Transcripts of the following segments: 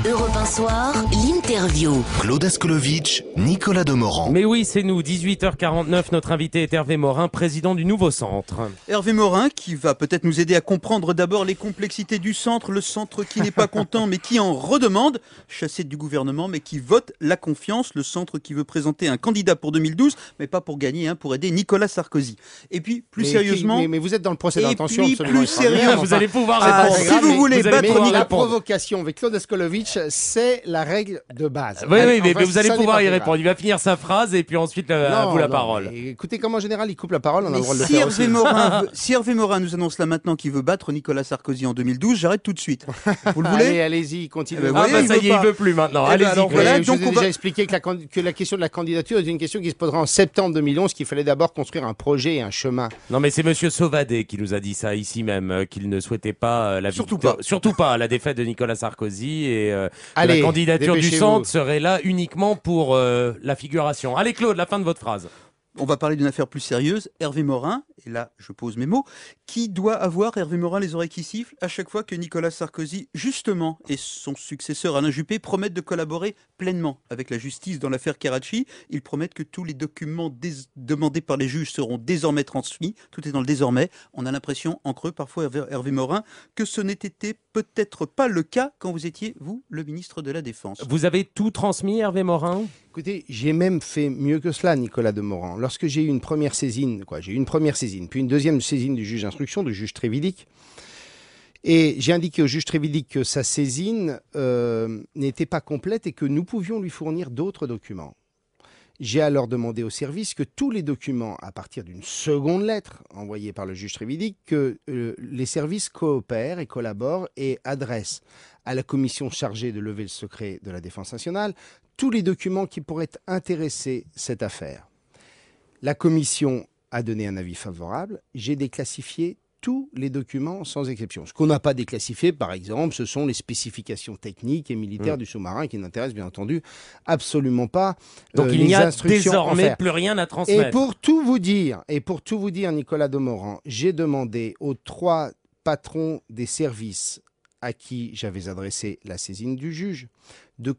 Europe 1 Soir, l'interview. Claude Askolovitch, Nicolas Demorand. Mais oui, c'est nous, 18h49, notre invité est Hervé Morin, président du nouveau centre. Hervé Morin qui va peut-être nous aider à comprendre d'abord les complexités du centre, le centre qui n'est pas content mais qui en redemande, chassé du gouvernement mais qui vote la confiance, le centre qui veut présenter un candidat pour 2012 mais pas pour gagner, pour aider Nicolas Sarkozy. Et puis plus sérieusement... Mais vous êtes dans le procès d'intention puis, absolument plus sérieux, extraordinaire. Vous allez pouvoir Ah, répondre. si vous voulez battre Mais la Nicolas... provocation avec Claude Askolovitch, c'est la règle de base. Oui, Enfin, mais vous allez ça n'est pouvoir pas y grave. répondre. Il va finir sa phrase et puis ensuite à vous la parole. Mais écoutez, comme en général, il coupe la parole, on a Mais le droit de le si faire Hervé, aussi. si Hervé Morin nous annonce là maintenant qu'il veut battre Nicolas Sarkozy en 2012, j'arrête tout de suite. Vous le voulez? Allez, allez-y, continuez. Eh ben, Ah voyez, bah ça y est, veut il pas. veut plus maintenant. Eh ben, Allez-y. alors, Claude. voilà, Je donc vous ai on va- déjà expliqué que la question de la candidature est une question qui se posera en septembre 2011, qu'il fallait d'abord construire un projet et un chemin. Non mais c'est Monsieur Sauvadet qui nous a dit ça ici même, qu'il ne souhaitait pas la Surtout victoire- pas. surtout pas la défaite de Nicolas Sarkozy et que Allez, la candidature du dépêchez-vous. centre serait là uniquement pour la figuration. Allez Claude, la fin de votre phrase. On va parler d'une affaire plus sérieuse. Hervé Morin, et là je pose mes mots, qui doit avoir Hervé Morin les oreilles qui sifflent à chaque fois que Nicolas Sarkozy, justement, et son successeur Alain Juppé promettent de collaborer pleinement avec la justice dans l'affaire Karachi. Ils promettent que tous les documents demandés par les juges seront désormais transmis. Tout est dans le désormais. On a l'impression, en creux parfois, Hervé Morin, que ce n'était peut-être pas le cas quand vous étiez, vous, le ministre de la Défense. Vous avez tout transmis Hervé Morin? Écoutez, j'ai même fait mieux que cela, Nicolas Demorand. Lorsque j'ai eu une première saisine, puis une deuxième saisine du juge d'instruction, du juge Trévidic, et j'ai indiqué au juge Trévidic que sa saisine n'était pas complète et que nous pouvions lui fournir d'autres documents. J'ai alors demandé au service que tous les documents, à partir d'une seconde lettre envoyée par le juge Trévidic, que les services coopèrent et collaborent et adressent à la commission chargée de lever le secret de la Défense nationale tous les documents qui pourraient intéresser cette affaire. La commission a donné un avis favorable. J'ai déclassifié tous les documents sans exception. Ce qu'on n'a pas déclassifié, par exemple, ce sont les spécifications techniques et militaires du sous-marin qui n'intéressent bien entendu absolument pas Donc il les n'y a instructions à désormais faire. plus rien à Et transmettre. pour tout vous dire, Nicolas Demorand, j'ai demandé aux 3 patrons des services à qui j'avais adressé la saisine du juge de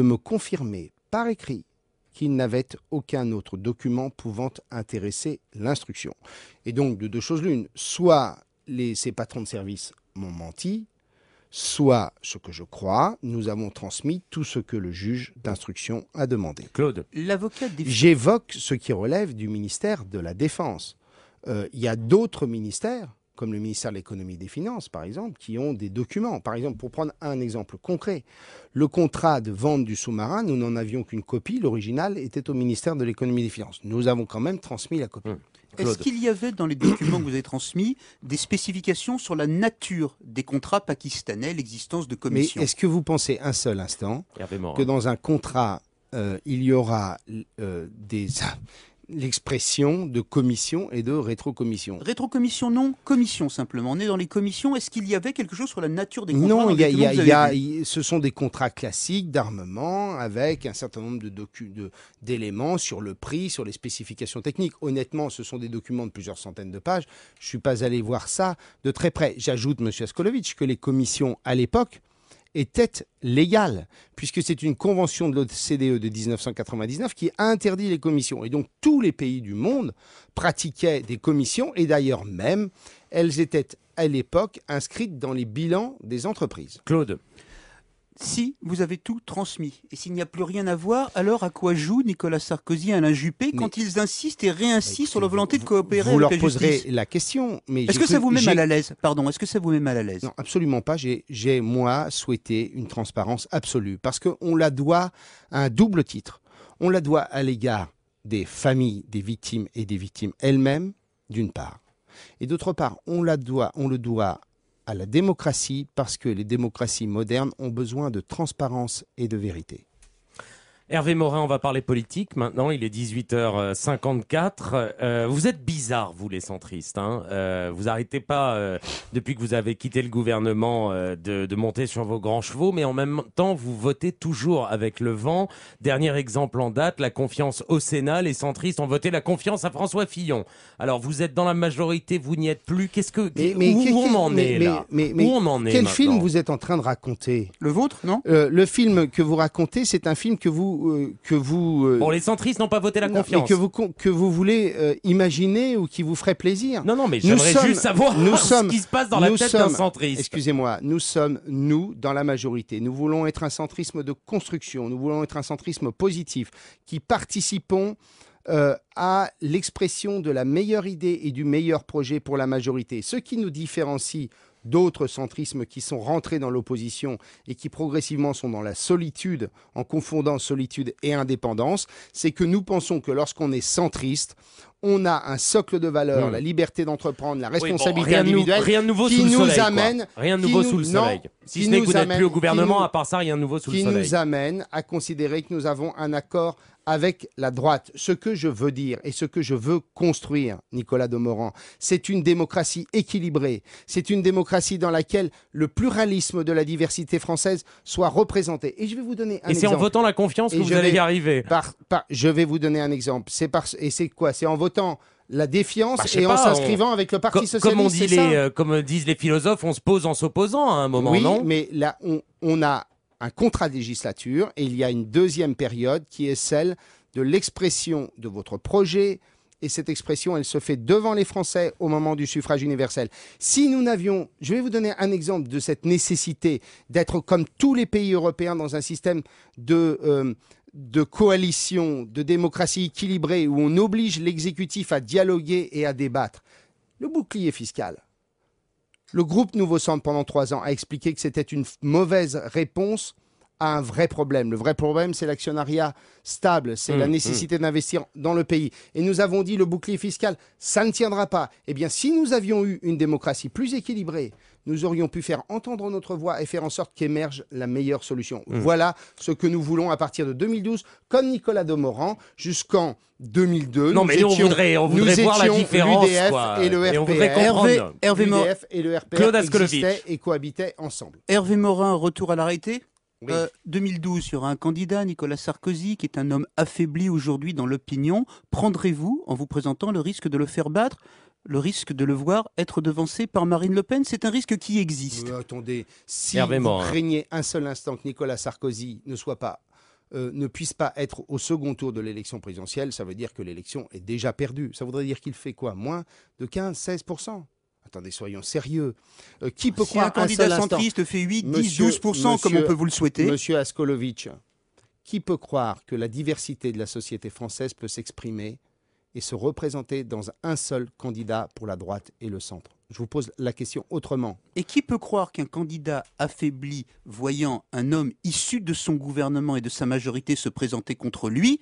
me confirmer par écrit qu'ils n'avaient aucun autre document pouvant intéresser l'instruction. Et donc, de deux choses l'une, soit ces patrons de service m'ont menti, soit, ce que je crois, nous avons transmis tout ce que le juge d'instruction a demandé. Claude. L'avocat des... J'évoque ce qui relève du ministère de la Défense. Il y a d'autres ministères, comme le ministère de l'Économie et des Finances, par exemple, qui ont des documents. Par exemple, pour prendre un exemple concret, le contrat de vente du sous-marin, nous n'en avions qu'une copie. L'original était au ministère de l'Économie et des Finances. Nous avons quand même transmis la copie. Est-ce Claude. qu'il y avait dans les documents que vous avez transmis des spécifications sur la nature des contrats pakistanais, l'existence de Mais commissions? est-ce que vous pensez un seul instant Hervé Morin. que dans un contrat, il y aura l'expression de commission et de rétrocommission? Rétrocommission non, commission simplement. On est dans les commissions. Est-ce qu'il y avait quelque chose sur la nature des contrats Non, dans les documents que vous avez vus ce sont des contrats classiques d'armement avec un certain nombre d'éléments sur le prix, sur les spécifications techniques. Honnêtement, ce sont des documents de plusieurs centaines de pages. Je ne suis pas allé voir ça de très près. J'ajoute, M. Askolovitch, que les commissions, à l'époque, était légale, puisque c'est une convention de l'OCDE de 1999 qui interdit les commissions. Et donc, tous les pays du monde pratiquaient des commissions, et d'ailleurs même, elles étaient à l'époque inscrites dans les bilans des entreprises. Claude. Si vous avez tout transmis et s'il n'y a plus rien à voir, alors à quoi joue Nicolas Sarkozy et Alain Juppé quand ils insistent et réinsistent sur la volonté de coopérer Vous avec leur la poserez justice? la question. Mais Est-ce que ça vous met mal à l'aise? Pardon, est-ce que ça vous met mal à l'aise? Non, absolument pas. J'ai, moi, souhaité une transparence absolue. Parce qu'on la doit à un double titre. On la doit à l'égard des familles des victimes et des victimes elles-mêmes, d'une part. Et d'autre part, on le doit à la démocratie, parce que les démocraties modernes ont besoin de transparence et de vérité. Hervé Morin, on va parler politique maintenant, il est 18h54. Vous êtes bizarre, vous les centristes. Vous n'arrêtez pas, depuis que vous avez quitté le gouvernement, de monter sur vos grands chevaux, mais en même temps, vous votez toujours avec le vent. Dernier exemple en date, la confiance au Sénat. Les centristes ont voté la confiance à François Fillon. Alors, vous êtes dans la majorité, vous n'y êtes plus. Où on en est là ? Où on en est quel maintenant film vous êtes en train de raconter ? Le vôtre, non ? Le film que vous racontez, c'est un film que vous Bon, les centristes n'ont pas voté la confiance. mais que vous voulez imaginer ou qui vous ferait plaisir. Non, mais j'aimerais juste savoir ce qui se passe dans la tête d'un centriste. Excusez-moi, nous sommes, dans la majorité. Nous voulons être un centrisme de construction. Nous voulons être un centrisme positif qui participons à l'expression de la meilleure idée et du meilleur projet pour la majorité. Ce qui nous différencie d'autres centrismes qui sont rentrés dans l'opposition et qui progressivement sont dans la solitude, en confondant solitude et indépendance, c'est que nous pensons que lorsqu'on est centriste, on a un socle de valeurs, la liberté d'entreprendre, la responsabilité individuelle, rien de nouveau qui sous le nous soleil, amène, rien de nouveau sous le soleil. Si ce n'est que vous n'êtes plus au gouvernement, à part ça, rien de nouveau sous le soleil. Qui nous amène à considérer que nous avons un accord avec la droite. Ce que je veux dire et ce que je veux construire, Nicolas Demorand, c'est une démocratie équilibrée. C'est une démocratie dans laquelle le pluralisme de la diversité française soit représenté. Et je vais vous donner un exemple. Et c'est en votant la confiance que vous allez y arriver. Je vais vous donner un exemple. Et c'est quoi ? C'est en votant la défiance et en s'inscrivant avec le Parti socialiste. Comme disent les philosophes, on se pose en s'opposant à un moment, non ? Oui, mais là, on a un contrat de législature et il y a une deuxième période qui est celle de l'expression de votre projet. Et cette expression, elle se fait devant les Français au moment du suffrage universel. Si nous n'avions... Je vais vous donner un exemple de cette nécessité d'être comme tous les pays européens dans un système de coalition, de démocratie équilibrée, où on oblige l'exécutif à dialoguer et à débattre. Le bouclier fiscal. Le groupe Nouveau Centre, pendant 3 ans, a expliqué que c'était une mauvaise réponse à un vrai problème. Le vrai problème, c'est l'actionnariat stable, c'est la nécessité d'investir dans le pays. Et nous avons dit, le bouclier fiscal, ça ne tiendra pas. Eh bien, si nous avions eu une démocratie plus équilibrée, nous aurions pu faire entendre notre voix et faire en sorte qu'émerge la meilleure solution. Voilà ce que nous voulons à partir de 2012, comme Nicolas Demorand, jusqu'en 2002. Non, mais nous, on voudrait voir la différence. L'UDF et le RPR. L'UDF et le RPR existaient et cohabitaient ensemble. Hervé Morin, retour à l'arrêté. Oui. 2012, il y aura un candidat, Nicolas Sarkozy, qui est un homme affaibli aujourd'hui dans l'opinion. Prendrez-vous, en vous présentant, le risque de le faire battre, le risque de le voir être devancé par Marine Le Pen? C'est un risque qui existe. Attendez, si vous craignez un seul instant que Nicolas Sarkozy ne puisse pas être au second tour de l'élection présidentielle, ça veut dire que l'élection est déjà perdue. Ça voudrait dire qu'il fait quoi? Moins de 15-16%. Attendez, soyons sérieux. Qui peut croire qu'un candidat centriste fait 8, 10, 12%, comme on peut vous le souhaiter? Monsieur Askolovitch, qui peut croire que la diversité de la société française peut s'exprimer et se représenter dans un seul candidat pour la droite et le centre? Je vous pose la question autrement. Et qui peut croire qu'un candidat affaibli, voyant un homme issu de son gouvernement et de sa majorité se présenter contre lui,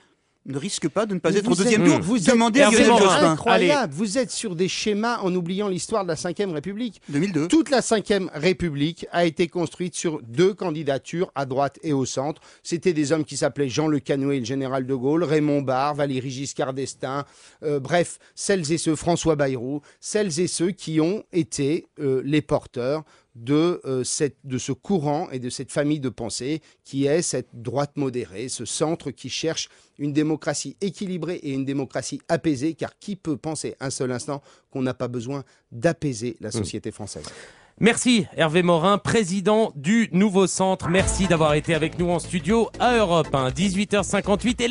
ne risque pas de ne pas être au deuxième tour? Vous demandez à Lionel Jospin. Incroyable. Vous êtes sur des schémas en oubliant l'histoire de la Ve République. 2002. Toute la Ve République a été construite sur 2 candidatures à droite et au centre. C'était des hommes qui s'appelaient Jean Le Canuet et le général de Gaulle, Raymond Barre, Valéry Giscard d'Estaing, bref, celles et ceux, François Bayrou, celles et ceux qui ont été les porteurs de ce courant et de cette famille de pensée qui est cette droite modérée, ce centre qui cherche une démocratie équilibrée et une démocratie apaisée, car qui peut penser un seul instant qu'on n'a pas besoin d'apaiser la société française? Merci Hervé Morin, président du Nouveau Centre. Merci d'avoir été avec nous en studio à Europe 1, 18h58.